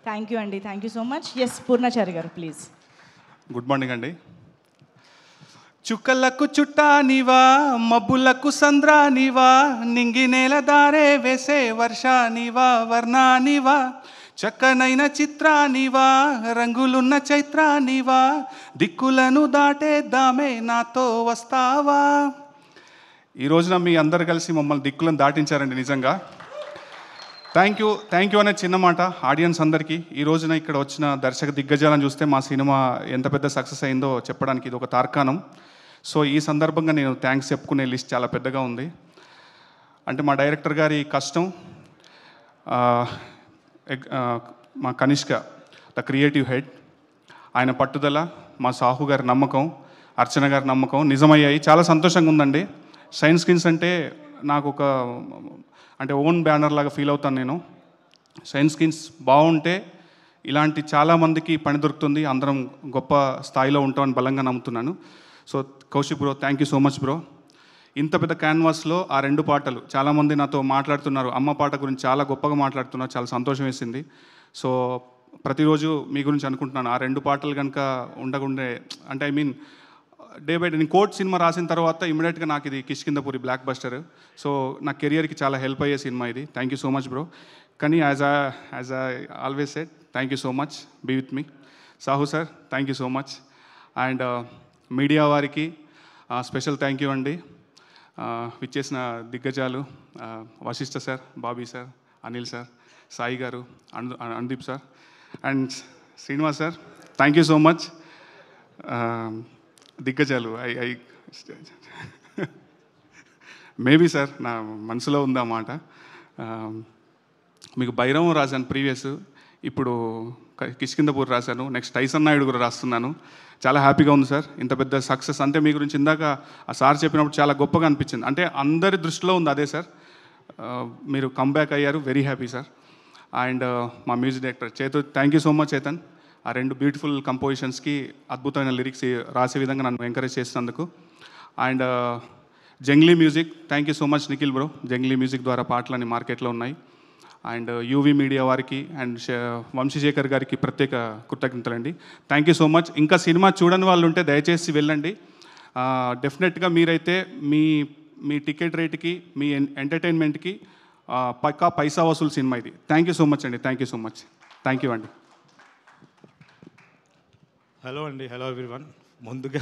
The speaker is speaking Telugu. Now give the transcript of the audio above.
థ్యాంక్ యూ అండి, thank you so much. S Purnachari గారు ప్లీజ్. గుడ్ మార్నింగ్ అండి. చుక్కలకు చుట్టానివా, మబ్బులకు సంద్రానివా, నింగి నేల దారే వేసే వర్షానివా, వర్ణానివా, చక్కనైన చిత్రానివా, రంగులున్న చైత్రానివా, దిక్కులను దాటేద్దామే నాతో వస్తావా. ఈ రోజున మీ అందరు కలిసి మమ్మల్ని దిక్కులను దాటించారండి. నిజంగా థ్యాంక్ యూ అనే చిన్న మాట ఆడియన్స్ అందరికీ. ఈ రోజున ఇక్కడ వచ్చిన దర్శక దిగ్గజాలను చూస్తే మా సినిమా ఎంత పెద్ద సక్సెస్ అయిందో చెప్పడానికి ఇది ఒక తార్కాణం. సో ఈ సందర్భంగా నేను థ్యాంక్స్ చెప్పుకునే లిస్ట్ చాలా పెద్దగా ఉంది. అంటే మా డైరెక్టర్ గారి కష్టం, మా కనిష్క ద క్రియేటివ్ హెడ్, ఆయన పట్టుదల, మా సాహు గారి నమ్మకం, అర్చన గారి నమ్మకం నిజమయ్యాయి. చాలా సంతోషంగా ఉందండి. షైన్ స్క్రీన్స్ అంటే నాకు ఒక ఓన్ బ్యానర్ లాగా ఫీల్ అవుతాను నేను. షైన్ స్క్రీన్స్ బాగుంటే ఇలాంటి చాలామందికి పని దొరుకుతుంది, అందరం గొప్ప స్థాయిలో ఉంటామని బలంగా నమ్ముతున్నాను. So Kaushik bro, thank you so much bro. ఇంత పెద్ద క్యాన్వాస్లో ఆ 2 పాటలు, చాలామంది నాతో మాట్లాడుతున్నారు, అమ్మ పాట గురించి చాలా గొప్పగా మాట్లాడుతున్నారు, చాలా సంతోషం వేసింది. సో ప్రతిరోజు మీ గురించి అనుకుంటున్నాను. ఆ 2 పాటలు కనుక ఉండకుండే, అంటే డే బై డే నేను కోర్ట్ సినిమా రాసిన తర్వాత ఇమీడియట్గా నాకు ఇది కిష్కిందపురి బ్లాక్ బస్టర్. సో నా కెరియర్కి చాలా హెల్ప్ అయ్యే సినిమా ఇది. Thank you so much bro. కానీ as I always said, thank you so much, be with me. Sahu sir, thank you so much. And media వారికి స్పెషల్ థ్యాంక్ యూ అండి. విచ్చేసిన దిగ్గజాలు Vasishta sir, Bobby sir, Anil sir, Sai గారు, Anudeep sir and Srinivas sir, thank you so much. దిగ్గజాలు ఐ మేబీ సార్ నా మనసులో ఉందా మాట. మీకు భైరవం రాశాను ప్రీవియస్, ఇప్పుడు కిష్కిందపూర్ రాశాను, నెక్స్ట్ టైసన్ నాయుడు కూడా రాస్తున్నాను. చాలా హ్యాపీగా ఉంది సార్. ఇంత పెద్ద సక్సెస్ అంటే మీ గురించి ఇందాక ఆ సార్ చెప్పినప్పుడు చాలా గొప్పగా అనిపించింది. అంటే అందరి దృష్టిలో ఉంది అదే సార్. మీరు కంబ్యాక్ అయ్యారు, వెరీ హ్యాపీ సార్. అండ్ మా music director Chetan, thank you so much Chetan. ఆ 2 బ్యూటిఫుల్ కంపోజిషన్స్కి అద్భుతమైన లిరిక్స్ రాసే విధంగా నన్ను ఎంకరేజ్ చేసినందుకు. And Junglee music, thank you so much Nikhil bro. Junglee music ద్వారా పాటలన్నీ మార్కెట్లో ఉన్నాయి. అండ్ యూవీ మీడియా వారికి అండ్ వంశీశేఖర్ గారికి ప్రత్యేక కృతజ్ఞతలండి. Thank you so much. ఇంకా సినిమా చూడని వాళ్ళు ఉంటే దయచేసి వెళ్ళండి. డెఫినెట్గా మీరైతే మీ టికెట్ రేట్కి, మీ ఎంటర్టైన్మెంట్కి పక్కా పైసా వసూలు సినిమా ఇది. థ్యాంక్ యూ సో మచ్ అండి. Thank you so much. Thank you అండి. హలో అండి, హలో ఎవ్రీవన్. ముందుగా